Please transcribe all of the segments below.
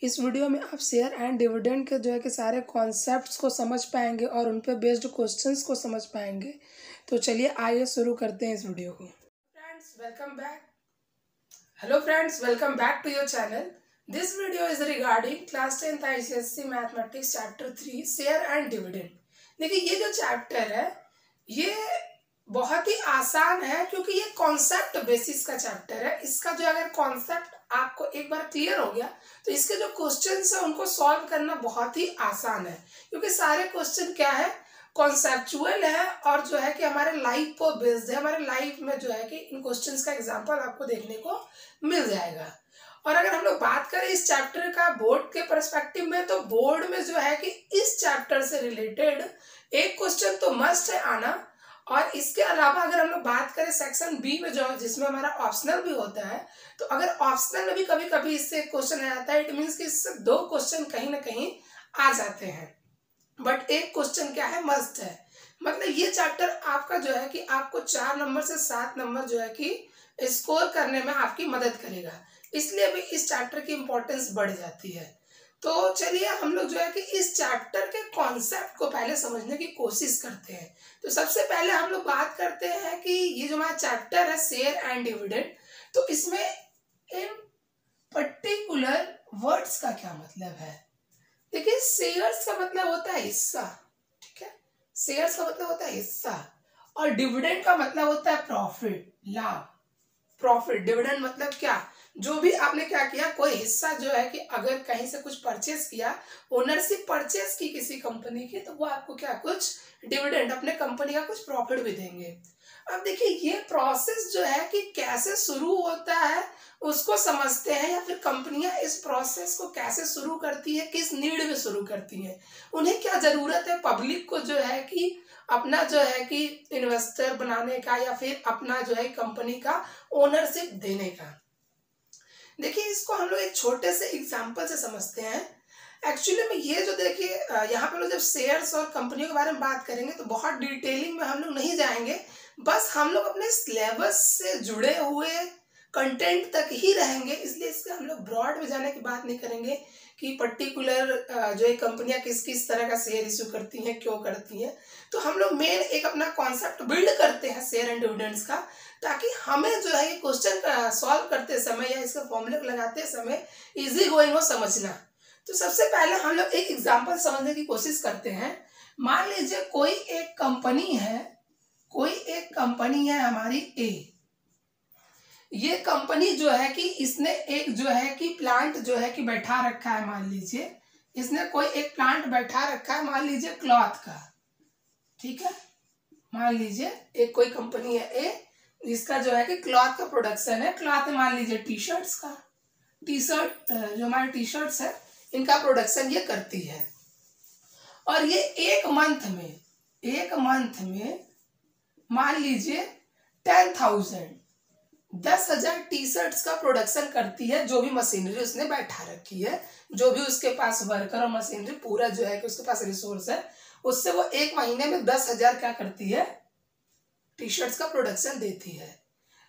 इस वीडियो में आप शेयर एंड डिविडेंड के जो है कि सारे कॉन्सेप्ट्स को समझ पाएंगे और उन पे बेस्ड क्वेश्चंस को समझ पाएंगे। तो चलिए आइए शुरू करते हैं इस वीडियो को। Hello friends, welcome back to your channel. This video is regarding class 10th ICSE mathematics chapter 3 share and dividend. देखिए, ये जो चैप्टर है ये बहुत ही आसान है क्योंकि ये कॉन्सेप्ट बेसिस का चैप्टर है। इसका जो अगर कॉन्सेप्ट आपको एक बार क्लियर हो गया तो इसके जो क्वेश्चंस है उनको सॉल्व करना बहुत ही आसान है, क्योंकि सारे क्वेश्चन क्या है, कॉन्सेप्चुअल है और जो है कि हमारे लाइफ पर बेस्ड है। हमारे लाइफ में जो है कि इन क्वेश्चंस का एग्जांपल आपको देखने को मिल जाएगा। और अगर हम लोग बात करें इस चैप्टर का बोर्ड के पर्सपेक्टिव में, तो बोर्ड में जो है कि इस चैप्टर से रिलेटेड एक क्वेश्चन तो मस्ट है आना। और इसके अलावा अगर हम लोग बात करें सेक्शन बी में जो जिसमें हमारा ऑप्शनल भी होता है, तो अगर ऑप्शनल में भी कभी कभी इससे क्वेश्चन आ जाता है, इट मीन्स कि इससे 2 क्वेश्चन कहीं ना कहीं आ जाते हैं, बट एक क्वेश्चन क्या है, मस्ट है। मतलब ये चैप्टर आपका जो है कि आपको 4 नंबर से 7 नंबर जो है कि स्कोर करने में आपकी मदद करेगा, इसलिए भी इस चैप्टर की इंपॉर्टेंस बढ़ जाती है। तो चलिए हम लोग जो है कि इस चैप्टर के कॉन्सेप्ट को पहले समझने की कोशिश करते हैं। तो सबसे पहले हम लोग बात करते हैं कि ये जो हमारा चैप्टर है शेयर एंड डिविडेंड, तो इसमें इन पर्टिकुलर वर्ड्स का क्या मतलब है। देखिए, शेयर्स का मतलब होता है हिस्सा, ठीक है, शेयर्स का मतलब होता है हिस्सा, और डिविडेंड का मतलब होता है प्रॉफिट, लाभ। प्रॉफिट, डिविडेंड मतलब क्या, जो भी आपने क्या किया, कोई हिस्सा जो है कि अगर कहीं से कुछ परचेस किया, ओनरशिप परचेस की किसी कंपनी की, तो वो आपको क्या, कुछ डिविडेंड, अपने कंपनी का कुछ प्रॉफिट भी देंगे। अब देखिए, ये प्रोसेस जो है कि कैसे शुरू होता है उसको समझते हैं, या फिर कंपनियां इस प्रोसेस को कैसे शुरू करती है, किस नीड में शुरू करती है, उन्हें क्या जरूरत है पब्लिक को जो है कि अपना जो है कि इन्वेस्टर बनाने का, या फिर अपना जो है कंपनी का ओनरशिप देने का। देखिए, इसको हम लोग एक छोटे से एग्जांपल से समझते हैं। एक्चुअली में ये जो देखिए यहाँ पर लोग जब शेयर्स और कंपनियों के बारे में बात करेंगे तो बहुत डिटेलिंग में हम लोग नहीं जाएंगे, बस हम लोग अपने सिलेबस से जुड़े हुए कंटेंट तक ही रहेंगे, इसलिए इसके हम लोग ब्रॉड में जाने की बात नहीं करेंगे कि पर्टिकुलर जो है कंपनियां किस किस तरह का शेयर इश्यू करती हैं, क्यों करती हैं। तो हम लोग मेन एक अपना कॉन्सेप्ट बिल्ड करते हैं शेयर एंड डिविडेंड्स का, ताकि हमें जो है ये क्वेश्चन सॉल्व करते समय या इसके फॉर्मूले लगाते समय इजी गोइंग हो समझना। तो सबसे पहले हम लोग एक एग्जांपल समझने की कोशिश करते हैं। मान लीजिए कोई एक कंपनी है हमारी ए। ये कंपनी जो है कि इसने एक जो है कि प्लांट जो है कि बैठा रखा है, मान लीजिए इसने कोई एक प्लांट बैठा रखा है, मान लीजिए क्लॉथ का, ठीक है। मान लीजिए एक कोई कंपनी है ए, इसका जो है कि क्लॉथ का प्रोडक्शन है। क्लॉथ में मान लीजिए टी शर्ट जो हमारे टी शर्ट्स है इनका प्रोडक्शन ये करती है। और ये एक मंथ में मान लीजिए 10,000 टी शर्ट्स का प्रोडक्शन करती है। जो भी मशीनरी उसने बैठा रखी है, जो भी उसके पास वर्कर और मशीनरी पूरा जो है कि उसके पास रिसोर्स है, उससे वो एक महीने में 10,000 क्या करती है, टी शर्ट्स का प्रोडक्शन देती है।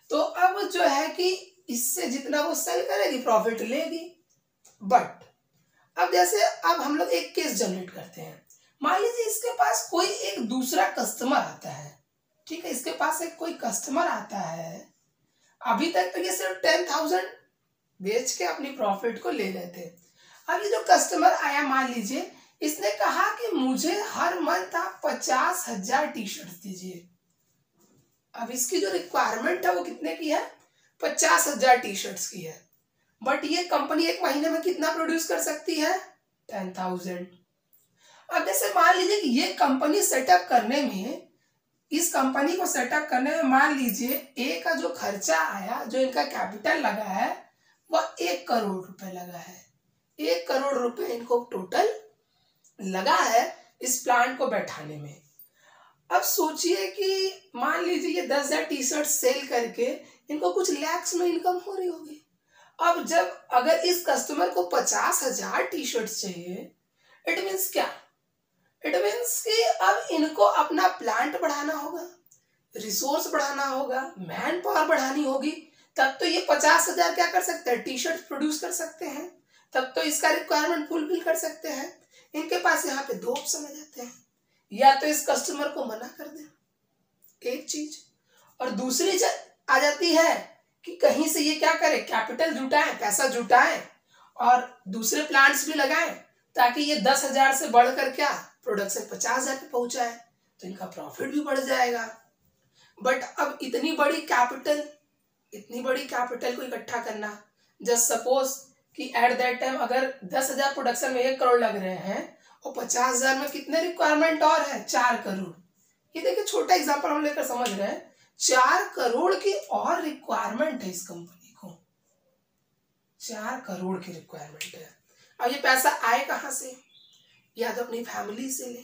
तो अब जो है कि इससे जितना वो सेल करेगी प्रॉफिट लेगी। बट अब जैसे अब हम लोग एक केस जनरेट करते हैं। मान लीजिए इसके पास कोई एक दूसरा कस्टमर आता है, ठीक है, इसके पास एक कोई कस्टमर आता है। अभी तक तो ये सिर्फ 10,000 बेच के अपनी प्रॉफिट को ले रहे थे। अब ये जो कस्टमर आया, मान लीजिए इसने कहा कि मुझे हर मंथ आप 50,000 टी शर्ट दीजिए। अब इसकी जो रिक्वायरमेंट है वो कितने की है, 50,000 टी शर्ट्स की है। बट ये कंपनी एक महीने में कितना प्रोड्यूस कर सकती है, 10,000। अब जैसे मान लीजिए कि ये कंपनी सेटअप करने में, इस कंपनी को सेटअप करने में मान लीजिए ए का जो खर्चा आया, जो इनका कैपिटल लगा है, वह 1 करोड़ रुपए लगा है। 1 करोड़ रुपए इनको टोटल लगा है इस प्लांट को बैठाने में। अब सोचिए कि मान लीजिए ये 10,000 टी शर्ट सेल करके इनको कुछ लैक्स में इनकम हो रही होगी। अब जब अगर इस कस्टमर को 50,000 टी शर्ट चाहिए, इट मीन्स क्या, इट मीन्स कि अब इनको अपना प्लांट बढ़ाना होगा, रिसोर्स बढ़ाना होगा, मैन पावर बढ़ानी होगी, तब तो ये 50,000 क्या कर सकते हैं, टी शर्ट प्रोड्यूस कर सकते हैं। तब तो इसका रिक्वायरमेंट फुलफिल कर सकते हैं। इनके पास यहाँ पे दो ऑप्शन आ जाते हैं, या तो इस कस्टमर को मना कर दें, एक चीज, और दूसरी चीज आ जाती है कि कहीं से ये क्या करे, कैपिटल जुटाएं, पैसा जुटाएं और दूसरे प्लांट्स भी लगाएं ताकि ये 10,000 से बढ़कर क्या प्रोडक्शन 50,000 पे पहुंचाए, तो इनका प्रॉफिट भी बढ़ जाएगा। बट अब इतनी बड़ी कैपिटल को इकट्ठा करना, जस्ट सपोज कि एट दैट टाइम अगर 10,000 प्रोडक्शन में 1 करोड़ लग रहे हैं और 50,000 में कितने रिक्वायरमेंट और है, 4 करोड़। ये देखिए छोटा एग्जांपल हम लेकर समझ रहे हैं, 4 करोड़ की और रिक्वायरमेंट है इस कंपनी को, 4 करोड़ की रिक्वायरमेंट है। अब ये पैसा आए कहाँ से, या तो अपनी फैमिली से ले,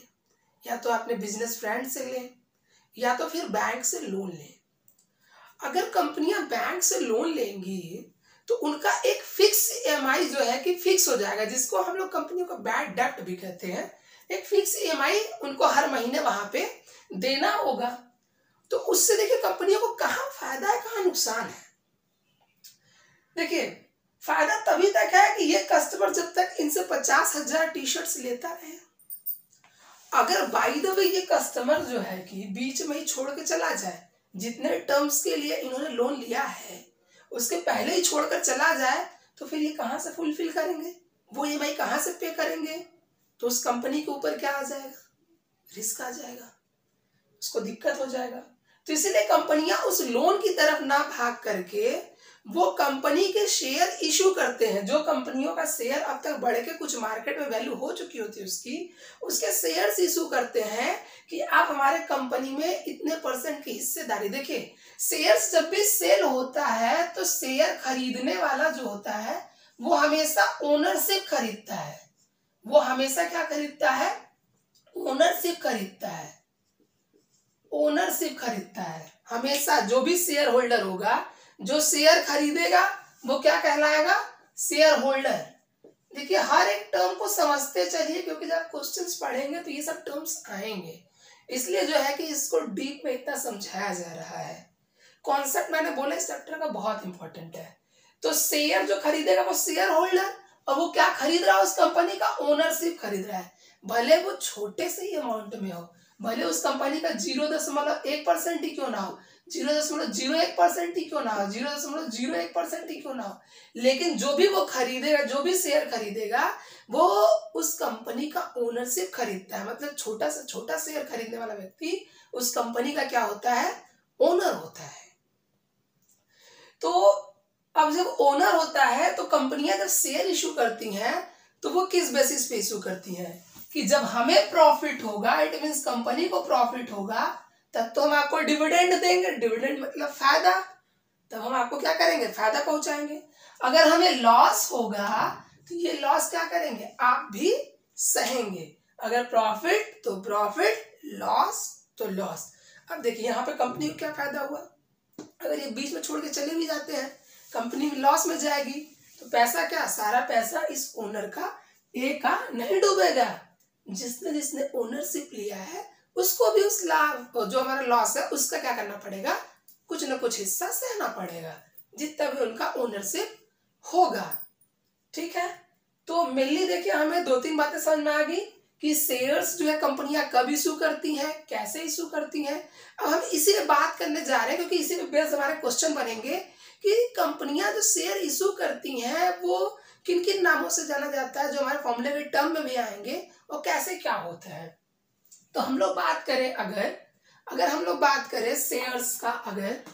या तो अपने बिजनेस फ्रेंड से ले, या तो फिर बैंक से लोन ले। अगर कंपनियां बैंक से लोन लेंगी तो उनका एक फिक्स EMI जो है कि फिक्स हो जाएगा, जिसको हम लोग कंपनियों का बैड डेब्ट भी कहते हैं। एक फिक्स EMI उनको हर महीने वहां पे देना होगा। तो उससे देखिए कंपनियों को कहाँ फायदा है, कहाँ नुकसान है। देखिए फायदा तभी तक है कि ये कस्टमर जब तक इनसे 50,000 टी-शर्ट्स लेता रहे। अगर बाय द वे ये कस्टमर जो है कि बीच में ही छोड़ के चला जाए, जितने टर्म्स के लिए इन्होंने लोन लिया है उसके पहले ही छोड़कर चला जाए, तो फिर ये कहाँ से फुलफिल करेंगे, वो EMI कहाँ से पे करेंगे। तो उस कंपनी के ऊपर क्या आ जाएगा, रिस्क आ जाएगा, उसको दिक्कत हो जाएगा। तो इसीलिए कंपनियां उस लोन की तरफ ना भाग करके वो कंपनी के शेयर इशू करते हैं। जो कंपनियों का शेयर अब तक बढ़ के कुछ मार्केट में वैल्यू हो चुकी होती है उसके शेयर्स इशू करते हैं कि आप हमारे कंपनी में इतने % की हिस्सेदारी। देखिए शेयर्स जब भी सेल होता है तो शेयर खरीदने वाला जो होता है वो हमेशा ओनरशिप खरीदता है, वो हमेशा क्या खरीदता है, ओनरशिप खरीदता है, ओनरशिप खरीदता है हमेशा। जो भी शेयर होल्डर होगा, जो शेयर खरीदेगा वो क्या कहलाएगा, शेयर होल्डर। देखिए हर एक टर्म को समझते चलिए, क्योंकि जब क्वेश्चंस पढ़ेंगे तो ये सब टर्म्स आएंगे, इसलिए जो है कि इसको डीप में इतना समझाया जा रहा है। कॉन्सेप्ट मैंने बोला इस चैप्टर का बहुत इंपॉर्टेंट है। तो शेयर जो खरीदेगा वो शेयर होल्डर, और वो क्या खरीद रहा है, उस कंपनी का ओनरशिप खरीद रहा है। भले वो छोटे से ही अमाउंट में हो, भले उस कंपनी का 0.1% ही क्यों ना हो, 0.01% ही क्यों ना हो, 0.01% ही क्यों ना हो, लेकिन जो भी वो खरीदेगा, जो भी शेयर खरीदेगा वो उस कंपनी का ओनरशिप खरीदता है। मतलब छोटा से छोटा शेयर खरीदने वाला व्यक्ति उस कंपनी का क्या होता है, ओनर होता है। तो अब जब ओनर होता है तो कंपनियां जब शेयर इशू करती हैं तो वो किस बेसिस पे इशू करती हैं कि जब हमें प्रॉफिट होगा, इट मींस कंपनी को प्रॉफिट होगा, तब तो हम आपको डिविडेंड देंगे। डिविडेंड मतलब फायदा, तब हम आपको क्या करेंगे, फायदा पहुंचाएंगे। अगर हमें लॉस होगा तो ये लॉस क्या करेंगे, आप भी सहेंगे। अगर प्रॉफिट तो प्रॉफिट, लॉस तो लॉस। अब देखिए यहाँ पे कंपनी को क्या फायदा हुआ, अगर ये बीच में छोड़ के चले भी जाते हैं कंपनी लॉस में जाएगी, तो पैसा क्या, सारा पैसा इस ओनर का एक का नहीं डूबेगा। जिसने ओनरशिप लिया है उसको भी उस लाभ, जो हमारा लॉस है उसका क्या करना पड़ेगा, कुछ ना कुछ हिस्सा सहना पड़ेगा, जितना भी उनका ओनरशिप होगा। ठीक है, तो मेनली देखिए हमें 2-3 बातें समझ में आ गई कि शेयर्स जो है कंपनियां कब इशू करती हैं, कैसे इशू करती हैं। अब हम इसी पे बात करने जा रहे हैं, क्योंकि इसी पे बेस हमारे क्वेश्चन बनेंगे कि कंपनियां जो शेयर इशू करती हैं वो किन किन नामों से जाना जाता है, जो हमारे फॉर्मूले के टर्म में भी आएंगे, और कैसे क्या होता है। तो हम लोग बात करें, अगर हम लोग बात करें शेयर्स का, अगर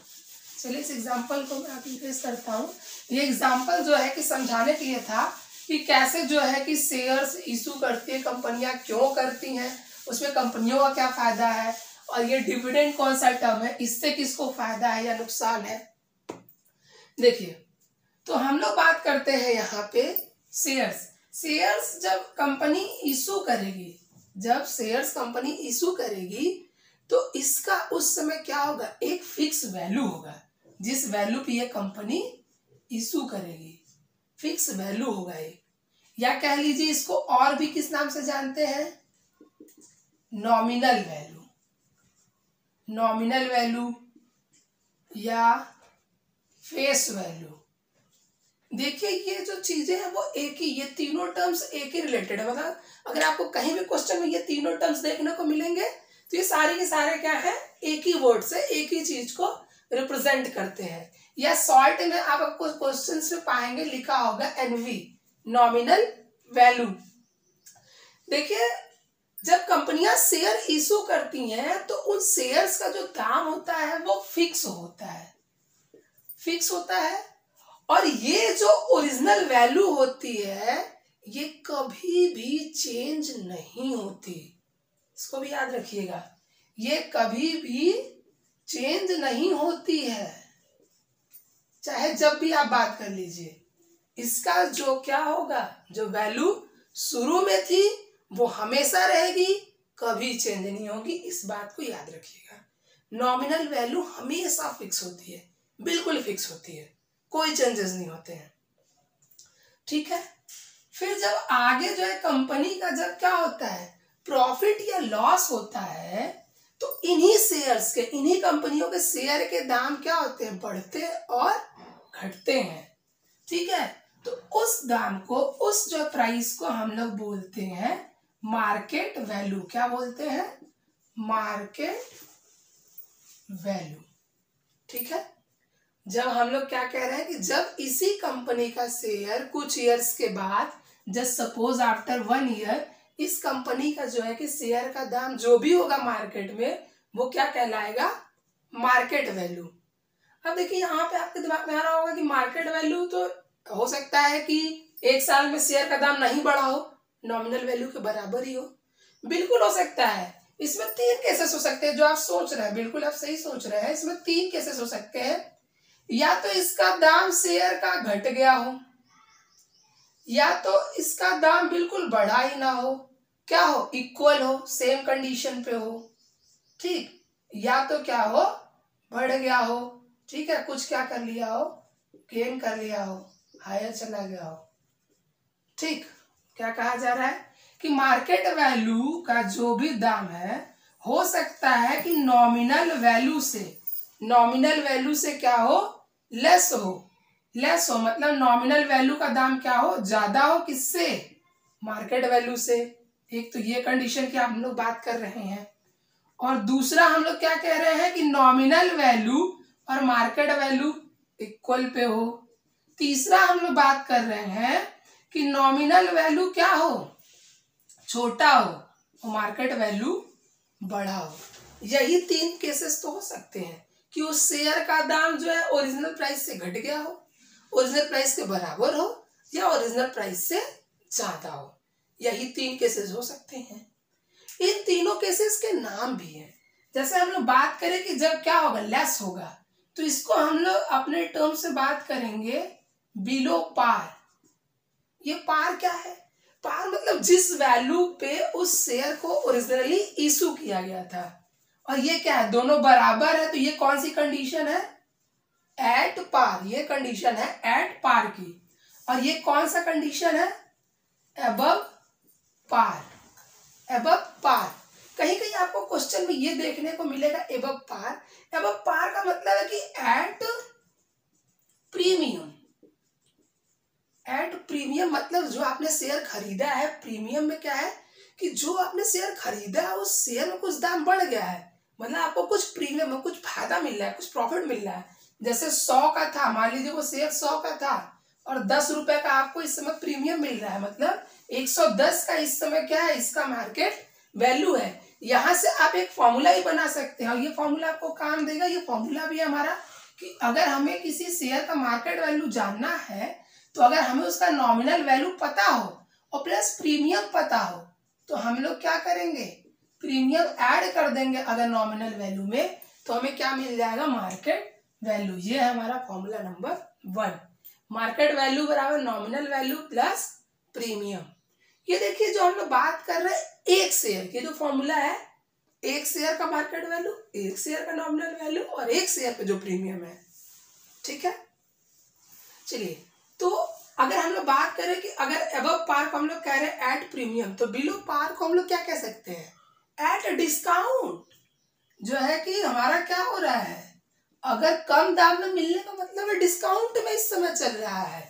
चलिए इस एग्जाम्पल को मैं आपको पेश करता हूँ। ये एग्जाम्पल जो है कि समझाने के लिए था कि कैसे जो है कि शेयर्स इशू करती है कंपनियां, क्यों करती हैं, उसमें कंपनियों का क्या फायदा है, और ये डिविडेंड कौन सा टर्म है, इससे किसको फायदा है या नुकसान है। देखिए तो हम लोग बात करते हैं यहाँ पे शेयर्स जब कंपनी इशू करेगी, जब शेयर्स कंपनी इशू करेगी तो इसका उस समय क्या होगा, एक फिक्स वैल्यू होगा, जिस वैल्यू पे ये कंपनी इशू करेगी, फिक्स वैल्यू होगा एक, या कह लीजिए इसको और भी किस नाम से जानते हैं, नॉमिनल वैल्यू, नॉमिनल वैल्यू या फेस वैल्यू। देखिए ये जो चीजें हैं वो एक ही, ये तीनों टर्म्स एक ही रिलेटेड है। मतलब अगर आपको कहीं भी क्वेश्चन में ये तीनों टर्म्स देखने को मिलेंगे तो ये सारे के सारे क्या है, एक ही वर्ड से एक ही चीज को रिप्रेजेंट करते हैं। या शॉर्ट में आप आपको क्वेश्चन में पाएंगे लिखा होगा एनवी, नॉमिनल वैल्यू। देखिए जब कंपनियां शेयर इशू करती हैं तो उन शेयर्स का जो दाम होता है वो फिक्स होता है, फिक्स होता है। और ये जो ओरिजिनल वैल्यू होती है ये कभी भी चेंज नहीं होती, इसको भी याद रखिएगा, ये कभी भी चेंज नहीं होती है, चाहे जब भी आप बात कर लीजिए। इसका जो क्या होगा, जो वैल्यू शुरू में थी वो हमेशा रहेगी, कभी चेंज नहीं होगी, इस बात को याद रखिएगा। नॉमिनल वैल्यू हमेशा फिक्स होती है, बिल्कुल फिक्स होती है, कोई चेंजेस नहीं होते हैं, ठीक है। फिर जब आगे जो है कंपनी का जब क्या होता है, प्रॉफिट या लॉस होता है, तो इन्हीं शेयर्स के, इन्हीं कंपनियों के शेयर के दाम क्या होते हैं, बढ़ते और घटते हैं, ठीक है। तो उस दाम को, उस जो प्राइस को हम लोग बोलते हैं मार्केट वैल्यू। क्या बोलते हैं, मार्केट वैल्यू, ठीक है। जब हम लोग क्या कह रहे हैं कि जब इसी कंपनी का शेयर कुछ ईयर्स के बाद, जस्ट सपोज आफ्टर 1 ईयर, इस कंपनी का जो है कि शेयर का दाम जो भी होगा मार्केट में वो क्या कहलाएगा, मार्केट वैल्यू। अब देखिए यहाँ पे आपके दिमाग में आ रहा होगा कि मार्केट वैल्यू तो हो सकता है कि 1 साल में शेयर का दाम नहीं बढ़ा हो, नॉमिनल वैल्यू के बराबर ही हो। बिल्कुल हो सकता है, इसमें 3 केसेस हो सकते हैं जो आप सोच रहे हैं, बिल्कुल आप सही सोच रहे हैं। इसमें 3 केसेस हो सकते हैं, या तो इसका दाम शेयर का घट गया हो, या तो इसका दाम बिल्कुल बढ़ा ही ना हो, क्या हो, इक्वल हो, सेम कंडीशन पे हो, ठीक, या तो क्या हो, बढ़ गया हो, ठीक है, कुछ क्या कर लिया हो, गेन कर लिया हो, हायर चला गया हो, ठीक। क्या कहा जा रहा है कि मार्केट वैल्यू का जो भी दाम है हो सकता है कि नॉमिनल वैल्यू से, नॉमिनल वैल्यू से क्या हो, लेस हो, लेस हो, मतलब नॉमिनल वैल्यू का दाम क्या हो, ज्यादा हो, किससे, मार्केट वैल्यू से। एक तो ये कंडीशन की हम लोग बात कर रहे हैं, और दूसरा हम लोग क्या कह रहे हैं कि नॉमिनल वैल्यू और मार्केट वैल्यू इक्वल पे हो। तीसरा हम लोग बात कर रहे हैं कि नॉमिनल वैल्यू क्या हो, छोटा हो और मार्केट वैल्यू बड़ा हो। यही 3 केसेस तो हो सकते हैं कि उस शेयर का दाम जो है ओरिजिनल प्राइस से घट गया हो, ओरिजिनल प्राइस के बराबर हो, या ओरिजिनल प्राइस से ज्यादा हो। यही 3 केसेस हो सकते हैं। इन तीनों केसेस के नाम भी हैं। जैसे हम लोग बात करें कि जब क्या होगा, लेस होगा, तो इसको हम लोग अपने टर्म से बात करेंगे बिलो पार। ये पार क्या है, पार मतलब जिस वैल्यू पे उस शेयर को ओरिजिनली इशू किया गया था, और ये क्या है, दोनों बराबर है, तो ये कौन सी कंडीशन है, एट पार, ये कंडीशन है एट पार की। और ये कौन सा कंडीशन है, एबव पार, एबव पार। कहीं कहीं आपको क्वेश्चन में ये देखने को मिलेगा एबव पार। एबव पार का मतलब है कि एट प्रीमियम, एट प्रीमियम मतलब जो आपने शेयर खरीदा है, प्रीमियम में क्या है कि जो आपने शेयर खरीदा है उस शेयर में कुछ दाम बढ़ गया है, मतलब आपको कुछ प्रीमियम में कुछ फायदा मिल रहा है, कुछ प्रॉफिट मिल रहा है। जैसे 100 का था, मान लीजिए वो शेयर 100 का था और 10 रुपए का आपको इस समय प्रीमियम मिल रहा है, मतलब 110 का इस समय क्या है, इसका मार्केट वैल्यू है। यहाँ से आप एक फॉर्मूला ही बना सकते हैं, और ये फॉर्मूला आपको काम देगा। ये फॉर्मूला भी हमारा कि अगर हमें किसी शेयर का मार्केट वैल्यू जानना है, तो अगर हमें उसका नॉमिनल वैल्यू पता हो और प्लस प्रीमियम पता हो, तो हम लोग क्या करेंगे, प्रीमियम ऐड कर देंगे अगर नॉमिनल वैल्यू में, तो हमें क्या मिल जाएगा, मार्केट वैल्यू। ये है हमारा फॉर्मूला नंबर 1, मार्केट वैल्यू बराबर नॉमिनल वैल्यू प्लस प्रीमियम। ये देखिए जो हम लोग बात कर रहे हैं एक शेयर की, जो फॉर्मूला है, एक शेयर का मार्केट वैल्यू, एक शेयर का नॉमिनल वैल्यू और एक शेयर पे जो प्रीमियम है, ठीक है। चलिए, तो अगर हम लोग बात करें कि अगर अबव पार को हम लोग कह रहे हैं एट प्रीमियम, तो बिलो पार को हम लोग क्या कह सकते हैं, एट डिस्काउंट। जो है कि हमारा क्या हो रहा है, अगर कम दाम में मिलने का मतलब है डिस्काउंट में इस समय चल रहा है,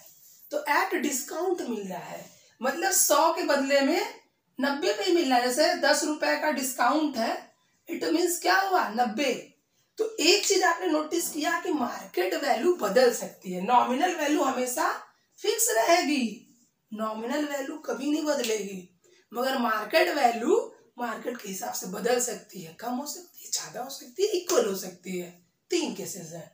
तो एट डिस्काउंट मिल रहा है, मतलब 100 के बदले में 90 पे ही मिल रहा है। जैसे 10 रुपए का डिस्काउंट है, इट मीन्स क्या हुआ 90। तो एक चीज आपने नोटिस किया कि मार्केट वैल्यू बदल सकती है, नॉमिनल वैल्यू हमेशा फिक्स रहेगी, नॉमिनल वैल्यू कभी नहीं बदलेगी, मगर मार्केट वैल्यू मार्केट के हिसाब से बदल सकती है, कम हो सकती है, ज्यादा हो सकती है, इक्वल हो सकती है। 3 केसेस है।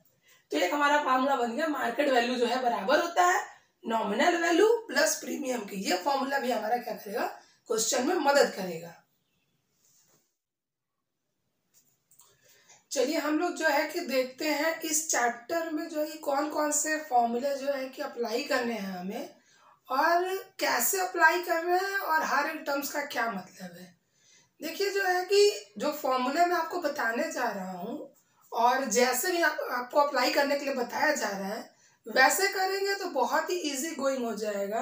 तो एक हमारा फार्मूला बन गया, मार्केट वैल्यू जो है बराबर होता है नॉमिनल वैल्यू प्लस प्रीमियम की। ये फॉर्मूला भी हमारा क्या करेगा, क्वेश्चन में मदद करेगा। चलिए हम लोग जो है कि देखते हैं इस चैप्टर में जो है कौन कौन से फॉर्मूले जो है कि अप्लाई करने हैं हमें, और कैसे अप्लाई कर रहे हैं, और हर एक टर्म्स का क्या मतलब है। देखिए जो है कि जो फॉर्मूले मैं आपको बताने जा रहा हूँ, और जैसे भी आपको अप्लाई करने के लिए बताया जा रहा है वैसे करेंगे तो बहुत ही इजी गोइंग हो जाएगा।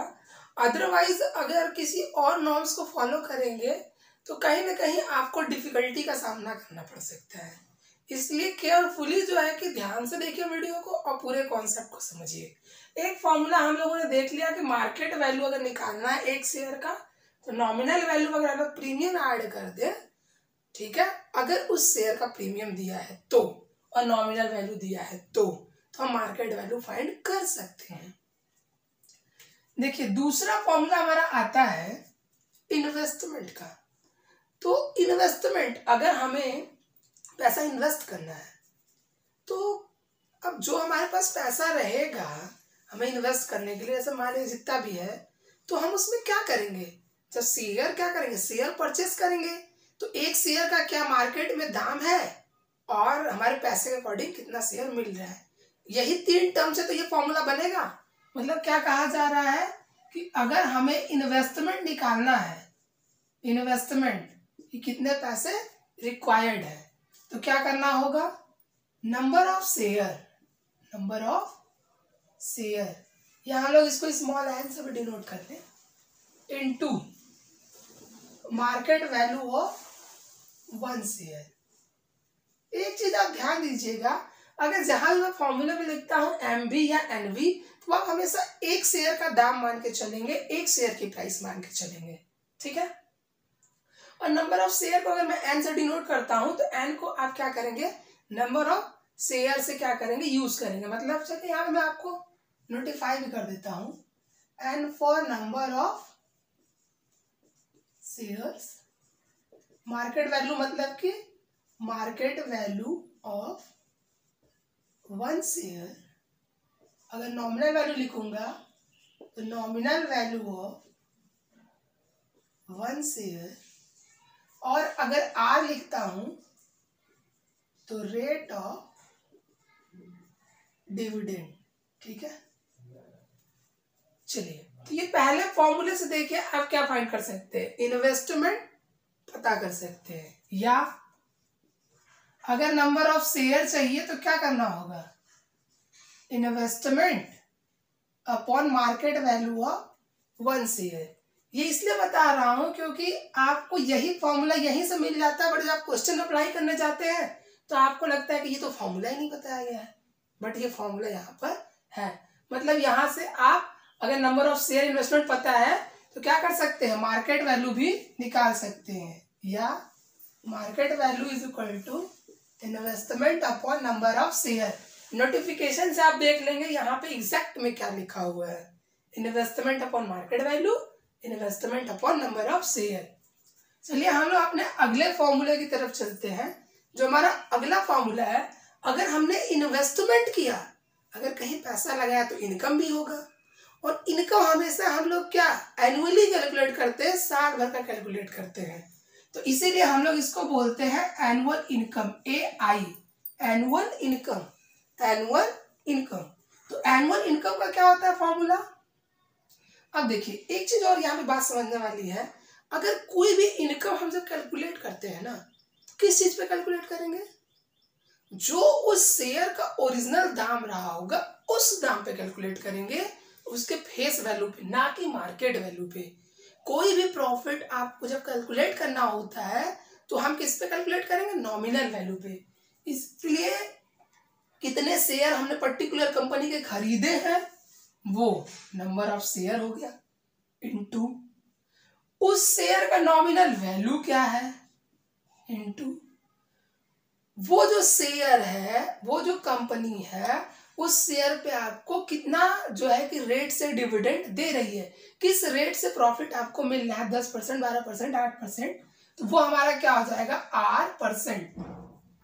अदरवाइज अगर किसी और नॉर्म्स को फॉलो करेंगे तो कहीं ना कहीं आपको डिफिकल्टी का सामना करना पड़ सकता है। इसलिए केयरफुली जो है कि ध्यान से देखिए वीडियो को और पूरे कॉन्सेप्ट को समझिए। एक फॉर्मूला हम लोगों ने देख लिया कि मार्केट वैल्यू अगर निकालना है एक शेयर का, तो नॉमिनल वैल्यू अगर हम लोग प्रीमियम ऐड कर दे, ठीक है, अगर उस शेयर का प्रीमियम दिया है तो, और नॉमिनल वैल्यू दिया है तो हम मार्केट वैल्यू फाइंड कर सकते हैं। देखिए दूसरा फॉर्मूला हमारा आता है इन्वेस्टमेंट का। तो इन्वेस्टमेंट, अगर हमें पैसा इन्वेस्ट करना है तो अब जो हमारे पास पैसा रहेगा हमें इन्वेस्ट करने के लिए, जैसे मान लीजिए जितना भी है, तो हम उसमें क्या करेंगे, जब शेयर क्या करेंगे, शेयर परचेस करेंगे। तो एक शेयर का क्या मार्केट में दाम है और हमारे पैसे के अकॉर्डिंग कितना शेयर मिल रहा है, यही 3 टर्म से तो ये फॉर्मूला बनेगा। मतलब क्या कहा जा रहा है कि अगर हमें इन्वेस्टमेंट निकालना है, इन्वेस्टमेंट कि कितने पैसे रिक्वायर्ड है, तो क्या करना होगा, number of share, number of share, यहाँ लोग इसको स्मॉल एन से भी डिनोट कर लें, into market value of 1 share. एक चीज आप ध्यान दीजिएगा, अगर जहां मैं फॉर्मूला में लिखता हूं एमवी या एनवी, तो आप हमेशा एक शेयर का दाम मान के चलेंगे, एक शेयर की प्राइस मान के चलेंगे, ठीक है। और नंबर ऑफ शेयर को अगर मैं एन से डिनोट करता हूं, तो एन को आप क्या करेंगे, नंबर ऑफ शेयर से क्या करेंगे, यूज करेंगे। मतलब चलिए यहाँ मैं आपको नोटिफाई भी कर देता हूं, N for number of shares, market value मतलब कि मार्केट वैल्यू ऑफ 1 शेयर। अगर नॉमिनल वैल्यू लिखूंगा तो नॉमिनल वैल्यू ऑफ 1 शेयर, और अगर आर लिखता हूं तो रेट ऑफ डिविडेंड, ठीक है। चलिए तो ये पहले फॉर्मूले से देखिए आप क्या फाइंड कर सकते हैं, इन्वेस्टमेंट पता कर सकते हैं, या अगर नंबर ऑफ शेयर चाहिए तो क्या करना होगा, investment upon market value of 1 share. ये इसलिए बता रहा हूं क्योंकि आपको यही फॉर्मूला यहीं से मिल जाता है, बट जब आप क्वेश्चन अप्लाई करने जाते हैं तो आपको लगता है कि ये तो फॉर्मूला ही नहीं बताया गया है, बट ये फॉर्मूला यहाँ पर है। मतलब यहाँ से आप अगर नंबर ऑफ शेयर इन्वेस्टमेंट पता है तो क्या कर सकते हैं, मार्केट वैल्यू भी निकाल सकते हैं, या market value is equal to investment upon number of share. Notification से आप देख लेंगे यहाँ पे एग्जैक्ट में क्या लिखा हुआ है, investment upon market value, investment upon number of share. चलिए हम लोग अपने अगले फॉर्मूले की तरफ चलते हैं। जो हमारा अगला फॉर्मूला है, अगर हमने इन्वेस्टमेंट किया, अगर कहीं पैसा लगाया तो इनकम भी होगा, और इनकम हमेशा हम लोग क्या एनुअली कैलकुलेट करते हैं, साल भर का कैलकुलेट करते हैं, तो इसीलिए हम लोग इसको बोलते हैं annual income, AI, annual income, annual income. तो एनुअल इनकम का क्या होता है फॉर्मूला। अब देखिए एक चीज और यहाँ पे बात समझने वाली है, अगर कोई भी इनकम हम जब कैलकुलेट करते हैं ना, तो किस चीज पे कैलकुलेट करेंगे, जो उस शेयर का ओरिजिनल दाम रहा होगा उस दाम पे कैलकुलेट करेंगे, उसके फेस वैल्यू पे, ना कि मार्केट वैल्यू पे। कोई भी प्रॉफिट आपको जब कैलकुलेट करना होता है तो हम किस पे कैलकुलेट करेंगे, नॉमिनल वैल्यू पे। इसलिए कितने शेयर हमने पर्टिकुलर कंपनी के खरीदे हैं वो नंबर ऑफ शेयर हो गया इनटू उस शेयर का नॉमिनल वैल्यू क्या है इनटू वो जो शेयर है, वो जो कंपनी है, उस शेयर पे आपको कितना जो है कि रेट से डिविडेंड दे रही है, किस रेट से प्रॉफिट आपको मिल रहा है, 10%, 12%, 8%, तो वो हमारा क्या हो जाएगा R%।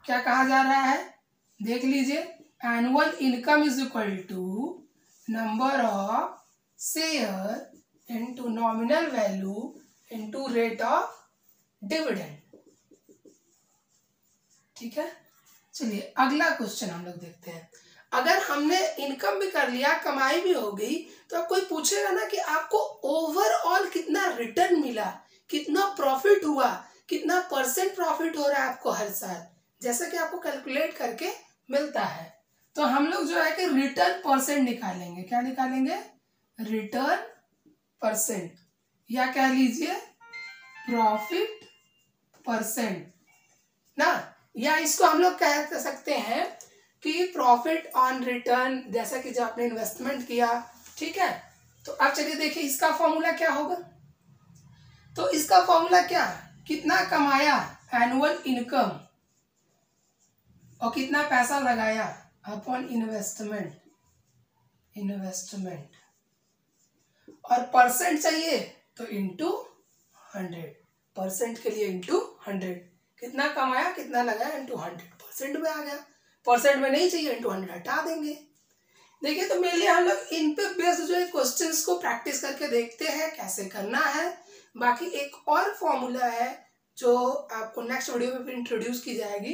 क्या कहा जा रहा है देख लीजिए, annual income is equal to number of share into nominal value into rate of dividend. ठीक है, चलिए अगला क्वेश्चन हम लोग देखते हैं। अगर हमने इनकम भी कर लिया, कमाई भी हो गई, तो अब कोई पूछेगा ना कि आपको ओवरऑल कितना रिटर्न मिला, कितना प्रॉफिट हुआ, कितना परसेंट प्रॉफिट हो रहा है आपको हर साल, जैसा कि आपको कैलकुलेट करके मिलता है। तो हम लोग जो है कि रिटर्न परसेंट निकालेंगे। क्या निकालेंगे? रिटर्न परसेंट, या कह लीजिए प्रॉफिट परसेंट ना, या इसको हम लोग कह सकते हैं कि प्रॉफिट ऑन रिटर्न, जैसा कि जो आपने इन्वेस्टमेंट किया। ठीक है, तो अब चलिए देखिए इसका फॉर्मूला क्या होगा। तो इसका फॉर्मूला क्या, कितना कमाया एनुअल इनकम और कितना पैसा लगाया अपॉन इन्वेस्टमेंट, और परसेंट चाहिए तो इंटू 100, परसेंट के लिए इंटू 100, कितना कमाया कितना लगाया इंटू 100%, में आ गया। परसेंट में नहीं चाहिए, इंटू 100 हटा देंगे। देखिए तो मेनली हम लोग इन पे बेस्ड जो है क्वेश्चंस को प्रैक्टिस करके देखते हैं कैसे करना है। बाकी एक और फॉर्मूला है जो आपको नेक्स्ट वीडियो में इंट्रोड्यूस की जाएगी,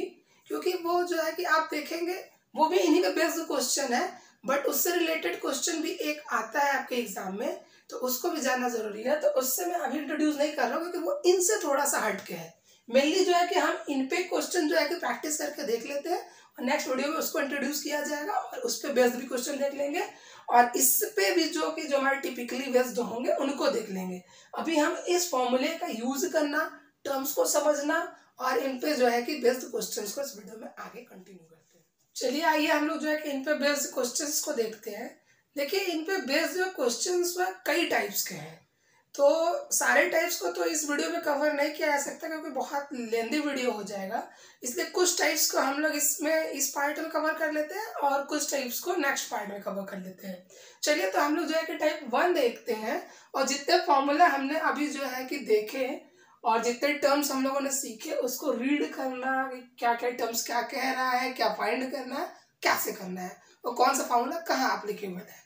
क्योंकि वो जो है कि आप देखेंगे वो भी इन्हीं पे बेस्ड क्वेश्चन है, बट उससे रिलेटेड क्वेश्चन भी एक आता है आपके एग्जाम में, तो उसको भी जानना जरूरी है। तो उससे मैं अभी इंट्रोड्यूस नहीं कर रहा हूँ, क्योंकि वो इनसे थोड़ा सा हटके है। मेनली जो है कि हम इन पे क्वेश्चन जो है कि प्रैक्टिस करके देख लेते हैं, और नेक्स्ट वीडियो में उसको इंट्रोड्यूस किया जाएगा और उस पे बेस्ड भी क्वेश्चन देख लेंगे, और इस पे भी जो कि जो हमारे टिपिकली बेस्ड होंगे उनको देख लेंगे। अभी हम इस फॉर्मूले का यूज करना, टर्म्स को समझना और इन पे जो है कि बेस्ड क्वेश्चंस को इस वीडियो में आगे कंटिन्यू करते हैं। चलिए आइए हम लोग जो है कि इन पे बेस्ड क्वेश्चंस को देखते हैं। देखिए इन पे बेस्ड जो क्वेश्चंस में कई टाइप्स के हैं, तो सारे टाइप्स को तो इस वीडियो में कवर नहीं किया जा सकता, क्योंकि बहुत लेंदी वीडियो हो जाएगा। इसलिए कुछ टाइप्स को हम लोग इसमें इस पार्ट में कवर कर लेते हैं और कुछ टाइप्स को नेक्स्ट पार्ट में कवर कर लेते हैं। चलिए तो हम लोग जो है कि टाइप 1 देखते हैं, और जितने फॉर्मूला हमने अभी जो है कि देखे और जितने टर्म्स हम लोगों ने सीखे उसको रीड करना, क्या क्या टर्म्स क्या कह रहा है, क्या फाइंड करना है, कैसे करना है, और कौन सा फॉर्मूला कहाँ एप्लीकेबल है।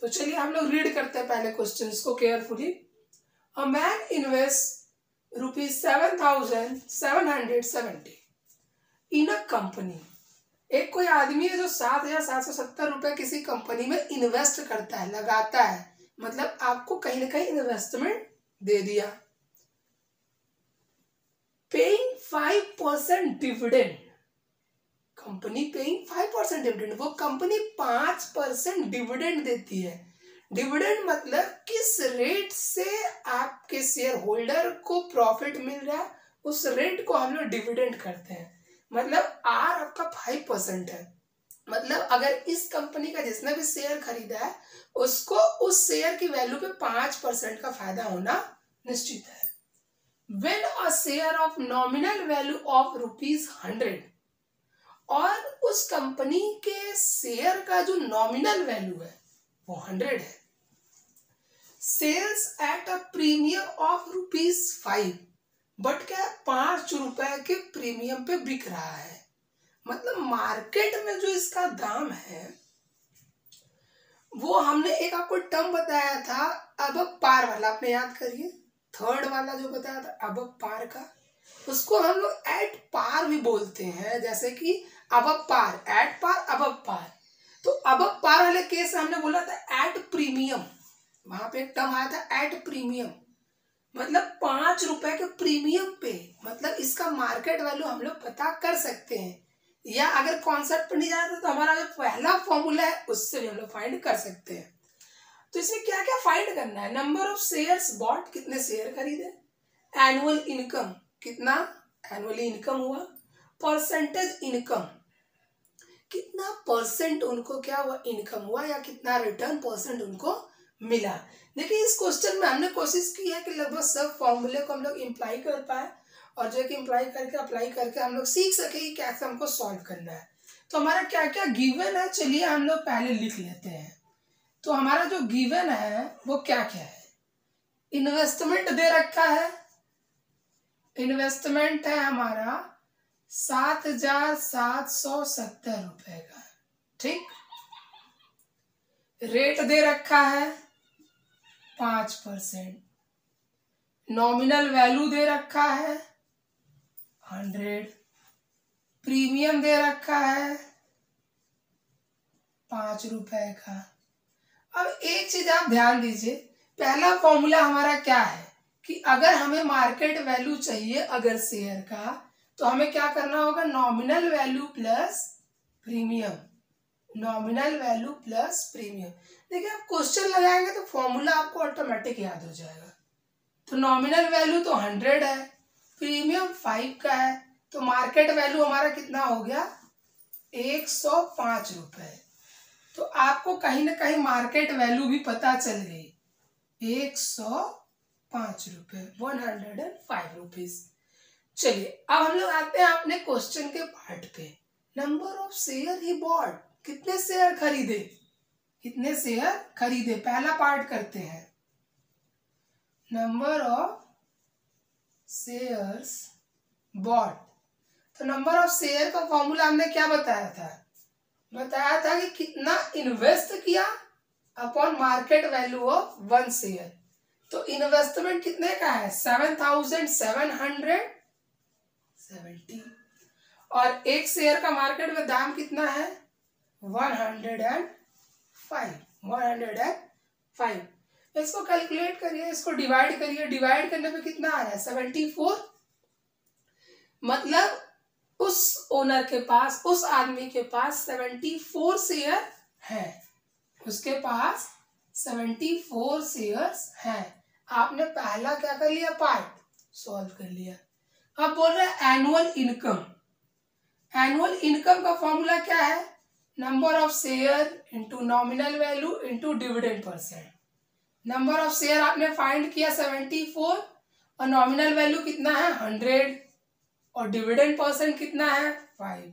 तो चलिए हम लोग रीड करते हैं पहले क्वेश्चन को carefully. A man invests ₹7,770 in a company। एक कोई आदमी है जो 7,770 रुपए किसी कंपनी में इन्वेस्ट करता है, लगाता है, मतलब आपको कहीं ना कहीं इन्वेस्टमेंट दे दिया। Paying 5% dividend, company paying 5% dividend, वो कंपनी 5% डिविडेंड देती है। डिविडेंड मतलब किस रेट से आपके शेयर होल्डर को प्रॉफिट मिल रहा है, उस रेट को हम लोग डिविडेंड करते हैं। मतलब आर आपका 5% है, मतलब अगर इस कंपनी का जिसने भी शेयर खरीदा है उसको उस शेयर की वैल्यू पे 5% का फायदा होना निश्चित है। When a share of nominal value of ₹100, और उस कंपनी के शेयर का जो नॉमिनल वैल्यू है वो 100 है, sales at a premium of ₹5, but क्या 5 रुपए के प्रीमियम पे बिक रहा है, मतलब मार्केट में जो इसका दाम है वो हमने एक आपको टर्म बताया था अब पार वाला, आपने याद करिए थर्ड वाला जो बताया था अब पार का, उसको हम लोग एट पार भी बोलते हैं, जैसे कि अब पार, एट पार, अब पार। तो अब पार वाले केस हमने बोला था एट प्रीमियम, वहां पे एक टर्म आया था एट प्रीमियम, मतलब 5 रुपए के प्रीमियम पे, मतलब इसका मार्केट वैल्यू हम लोग पता कर सकते हैं। या अगर कॉन्सेप्ट पर नहीं जाता तो हमारा जो पहला फॉर्मूला है उससे भी हम लोग फाइंड कर सकते हैं। तो इसमें क्या क्या फाइंड करना है, नंबर ऑफ शेयर्स बॉट, कितने शेयर खरीदे, एनुअल इनकम, कितना एनुअली इनकम हुआ, परसेंटेज इनकम, कितना परसेंट उनको क्या हुआ, इनकम हुआ, या कितना रिटर्न परसेंट उनको मिला। देखिए इस क्वेश्चन में हमने कोशिश की है कि लगभग सब फॉर्मूले को हम लोग इम्प्लाई कर पाए, और जो कि इम्प्लाई करके अप्लाई करके हम लोग सीख सके कि कैसे हमको सॉल्व करना है। तो हमारा क्या क्या गिवन है, चलिए हम लोग पहले लिख लेते हैं। तो हमारा जो गिवन है वो क्या क्या है, इन्वेस्टमेंट दे रखा है, इन्वेस्टमेंट है हमारा 7,770 रुपए का, ठीक। रेट दे रखा है 5%, नॉमिनल वैल्यू दे रखा है 100, प्रीमियम दे रखा है 5 रुपए का। अब एक चीज आप ध्यान दीजिए, पहला फॉर्मूला हमारा क्या है कि अगर हमें मार्केट वैल्यू चाहिए अगर शेयर का, तो हमें क्या करना होगा, nominal value plus premium, nominal value plus premium. देखिए आप क्वेश्चन लगाएंगे तो फॉर्मूला आपको ऑटोमेटिक याद हो जाएगा। तो नॉमिनल वैल्यू तो 100 है, प्रीमियम 5 का है, तो मार्केट वैल्यू हमारा कितना हो गया, 105 रुपए। तो आपको कहीं ना कहीं मार्केट वैल्यू भी पता चल गई, 105 रुपए, 105 रुपीज। चलिए अब हम लोग आते हैं अपने क्वेश्चन के पार्ट पे। Number of share he bought, कितने शेयर खरीदे, कितने शेयर खरीदे, पहला पार्ट करते हैं। नंबर ऑफ शेयर्स बॉट, तो नंबर ऑफ शेयर का फॉर्मूला हमने क्या बताया था, बताया था कि कितना इन्वेस्ट किया upon market value of 1 share. तो इन्वेस्टमेंट कितने का है, 7,770, और एक शेयर का मार्केट में दाम कितना है, 105। इसको कैलकुलेट करिए, इसको डिवाइड करिए, डिवाइड करने पे कितना आ रहा है, 74। मतलब उस ओनर के पास, उस आदमी के पास 74 शेयर है, उसके पास 74 शेयर्स हैं। आपने पहला क्या कर लिया, पार्ट सॉल्व कर लिया। अब बोल रहे हैं एनुअल इनकम। एनुअल इनकम का फॉर्मूला क्या है, number of share into nominal value into dividend percent. Number of share आपने फाइंड किया 74, और नॉमिनल वैल्यू कितना है 100, और डिविडेंड परसेंट कितना है 5।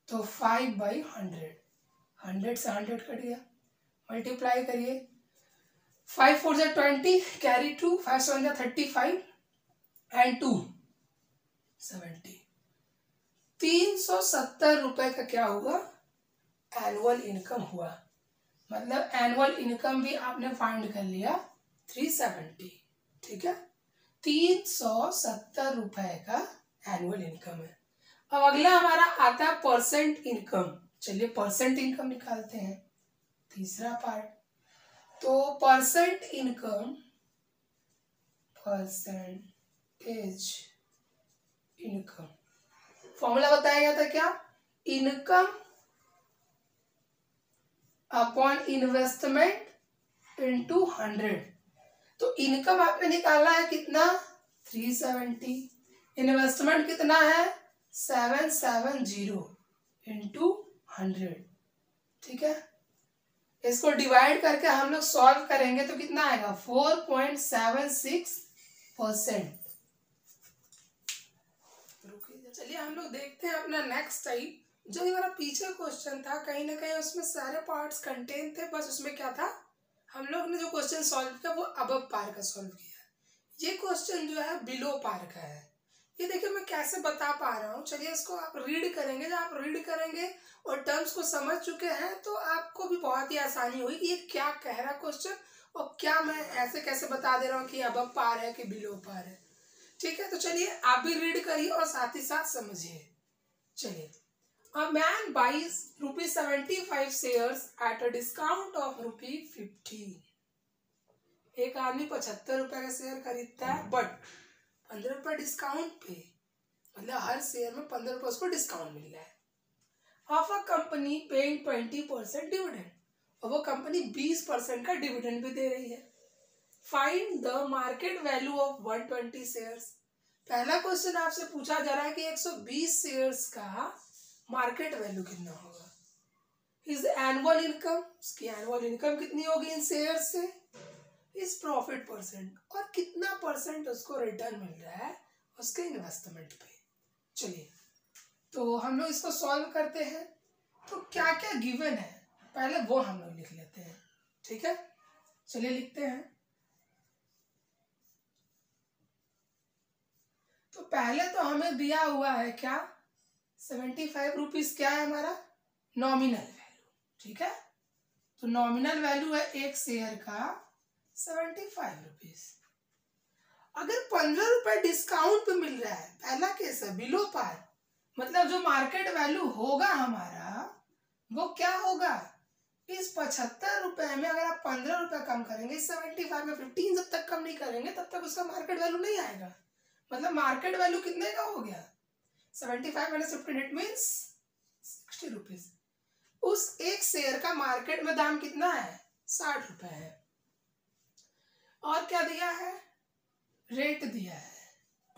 तो 5/100, 100 से 100 कट गया, मल्टीप्लाई करिए, 5 4 जा 20, कैरी 2, 5 7 जा 35 एंड 2 70। 370 रुपए का क्या हुआ, एनुअल इनकम हुआ। मतलब एनुअल इनकम भी आपने फाइंड कर लिया 370, ठीक है। 370 रुपए का एनुअल इनकम है। अब अगला हमारा आता है परसेंट इनकम। चलिए परसेंट इनकम निकालते हैं, तीसरा पार्ट। तो percent income, percentage income, formula बताया गया था क्या, इनकम अपॉन इन्वेस्टमेंट इंटू 100। तो इनकम आपने निकाला है कितना 370, इन्वेस्टमेंट कितना है 770 इंटू 100, ठीक है। इसको डिवाइड करके हम लोग सॉल्व करेंगे तो कितना आएगा 4.76%। चलिए हम लोग देखते हैं अपना नेक्स्ट टाइप। जो हमारा पीछे क्वेश्चन था कहीं ना कहीं उसमें सारे पार्ट्स कंटेन थे, बस उसमें क्या था, हम लोग ने जो क्वेश्चन सॉल्व किया वो अबव पार का सॉल्व किया। ये क्वेश्चन जो है बिलो पार का है। ये देखिए मैं कैसे बता पा रहा हूँ, चलिए इसको आप रीड करेंगे, जब आप रीड करेंगे और टर्म्स को समझ चुके हैं तो आपको भी बहुत ही आसानी होगी कि ये क्या कह रहा है क्वेश्चन, और क्या मैं ऐसे कैसे बता दे रहा हूँ कि अबव पार है कि बिलो पार है, ठीक है। तो चलिए आप भी रीड करिए और साथ ही साथ समझिए। चलिए, a man buys ₹75 shares at a discount of ₹15। एक आदमी 75 रुपए का शेयर खरीदता है, बट 15 रुपए डिस्काउंट पे, मतलब हर शेयर में 15 रुपए उसको डिस्काउंट मिल गया है। Of a company paying 20% dividend, और वो कंपनी 20% का डिविडेंड भी दे रही है। Find the market value of 120 shares. पहला क्वेश्चन आपसे पूछा जा रहा है कि 120 शेयर्स का मार्केट वैल्यू कितना होगा, इज एनुअल इनकम, उसकी एनुअल इनकम कितनी होगी इन शेयर से, इज प्रॉफिट परसेंट, और कितना परसेंट उसको रिटर्न मिल रहा है उसके इन्वेस्टमेंट पे। चलिए तो हम लोग इसको सॉल्व करते हैं। तो क्या क्या गिवन है पहले वो हम लोग लिख लेते हैं, ठीक है। चलिए लिखते हैं। तो पहले तो हमें दिया हुआ है क्या, 75 रुपीज क्या है हमारा नॉमिनल वैल्यू, ठीक है। तो नॉमिनल वैल्यू है एक शेयर का 75 रुपीज। अगर 15 रुपए डिस्काउंट पे मिल रहा है, पहला केस है बिलो पार, मतलब जो मार्केट वैल्यू होगा हमारा वो क्या होगा, इस 75 रुपए में अगर आप 15 रुपए कम करेंगे, 75 में 15 जब तक कम नहीं करेंगे तब तक उसका मार्केट वैल्यू नहीं आएगा। मतलब मार्केट वैल्यू कितने का हो गया, 75 माइनस 15 इट मीन्स 60 रुपीज। उस एक शेयर का मार्केट में दाम कितना है, 60 रुपए है। और क्या दिया है, रेट दिया है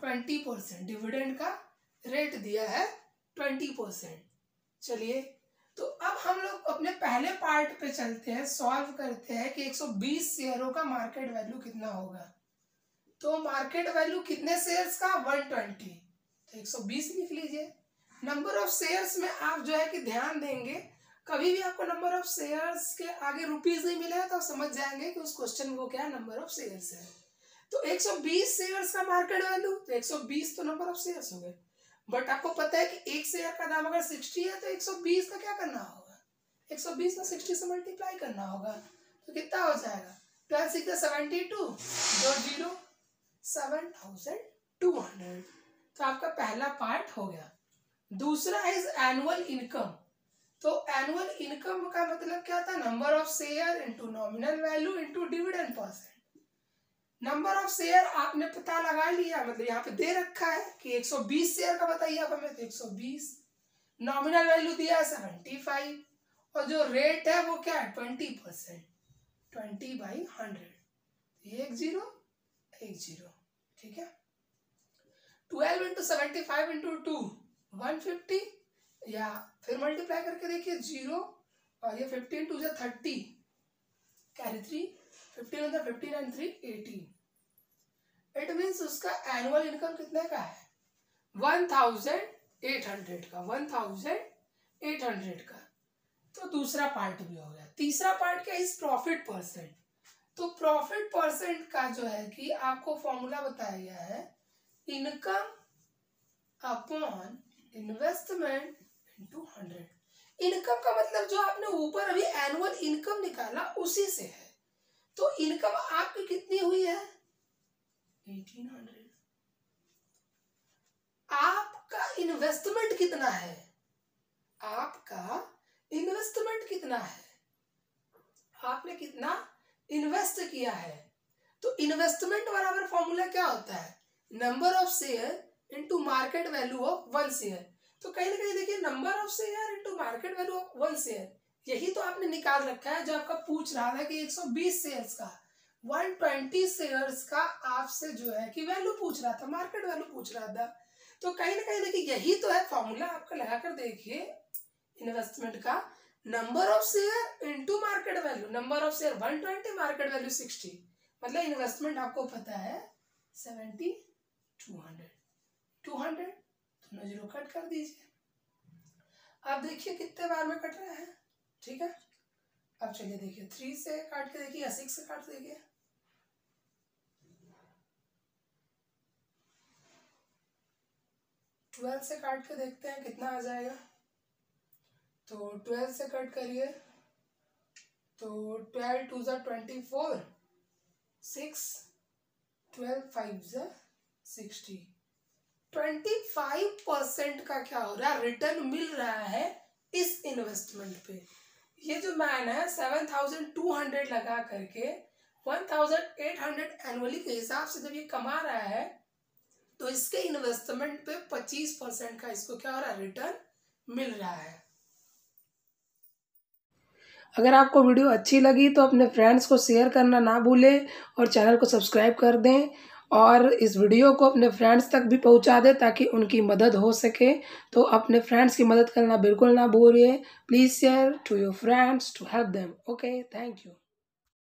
20%, डिविडेंड का रेट दिया है 20%। चलिए तो अब हम लोग अपने पहले पार्ट पे चलते हैं, सॉल्व करते हैं कि 120 शेयरों का मार्केट वैल्यू कितना होगा। तो मार्केट वैल्यू कितने शेयर्स का, 120, तो 120 लिख लीजिए। नंबर ऑफ शेयर्स में आप जो है कि ध्यान देंगे, कभी भी आपको नंबर ऑफ शेयर्स के आगे रुपीज नहीं मिलेगा तो आप समझ जाएंगे कि उस क्वेश्चन को क्या नंबर ऑफ शेयर्स है। तो 120 शेयर्स का मार्केट वैल्यू, तो 120 तो नंबर ऑफ शेयर्स हो गए। बट आपको पता है कि एक शेयर का दाम अगर 60 है तो 120 का क्या करना होगा, 120 में 60 से मल्टीप्लाई करना होगा। तो कितना हो जाएगा, 12 6 72, 0 7200। तो आपका पहला पार्ट हो गया। दूसरा है एनुअल इनकम। तो एनुअल इनकम का मतलब क्या था, number of share into nominal value into dividend percent. Number of share आपने पता लगा लिया, मतलब यहाँ पे दे रखा है कि 120 शेयर का बताइए आप हमें, तो 120, नॉमिनल वैल्यू दिया है 75, और जो रेट है वो क्या है 20%, 20/100, 10 ठीक है। 12 इंटू 75 इंटू 2 150, या फिर मल्टीप्लाई करके देखिए 0, और ये 15 2 30, कैरी 3, 15 15 एंड 3 18। इट मीन्स उसका एनुअल इनकम कितने का है, 1800 का, 1800 का। तो दूसरा पार्ट भी हो गया। तीसरा पार्ट क्या, इस प्रॉफिट परसेंट। तो प्रॉफिट परसेंट का जो है कि आपको फॉर्मूला बताया गया है, income upon investment into 100। Income का मतलब जो आपने ऊपर अभी एनुअल इनकम निकाला उसी से है। तो इनकम आपकी कितनी हुई है 1800। आपका इन्वेस्टमेंट कितना है, आपका इन्वेस्टमेंट कितना है, आपने कितना इन्वेस्ट किया है। तो इन्वेस्टमेंट बराबर फॉर्मूला क्या होता है, number of share into market value of 1 share. तो कहीं ना कहीं देखिए number of share into market value of 1 share, यही तो आपने निकाल रखा है जो आपका पूछ रहा था कि 120 शेयर्स का 120 शेयर्स का आपसे जो है कि वैल्यू पूछ रहा था, मार्केट वैल्यू पूछ रहा था। तो कहीं ना कहीं देखिए यही तो है फॉर्मूला आपका, लगाकर देखिए इन्वेस्टमेंट का, number of share into market value, number of share 120, market value 60, मतलब इन्वेस्टमेंट आपको पता है 70 200 200, दोनों जीरो कट कर दीजिए। आप देखिए कितने बार में कट रहा है, ठीक है। अब चलिए देखिए 3 से काट के देखिए या 6 से काट देखिए, ट्वेल्व से काट के देखते हैं कितना आ जाएगा। तो 12 से कट करिए तो 12 2 24, 6 12 5 60, 25% का क्या हो रहा है, रिटर्न मिल रहा है इस इन्वेस्टमेंट पे। ये जो मैन है 7200 लगा करके 1800 एनुअली के हिसाब से जब ये कमा रहा है, तो इसके इन्वेस्टमेंट पे 25% का इसको क्या हो रहा है, रिटर्न मिल रहा है। अगर आपको वीडियो अच्छी लगी तो अपने फ्रेंड्स को शेयर करना ना भूलें और चैनल को सब्सक्राइब कर दें। और इस वीडियो को अपने फ्रेंड्स तक भी पहुंचा दे ताकि उनकी मदद हो सके। तो अपने फ्रेंड्स की मदद करना बिल्कुल ना भूलिए। Please share to your friends to help them. Okay, thank you.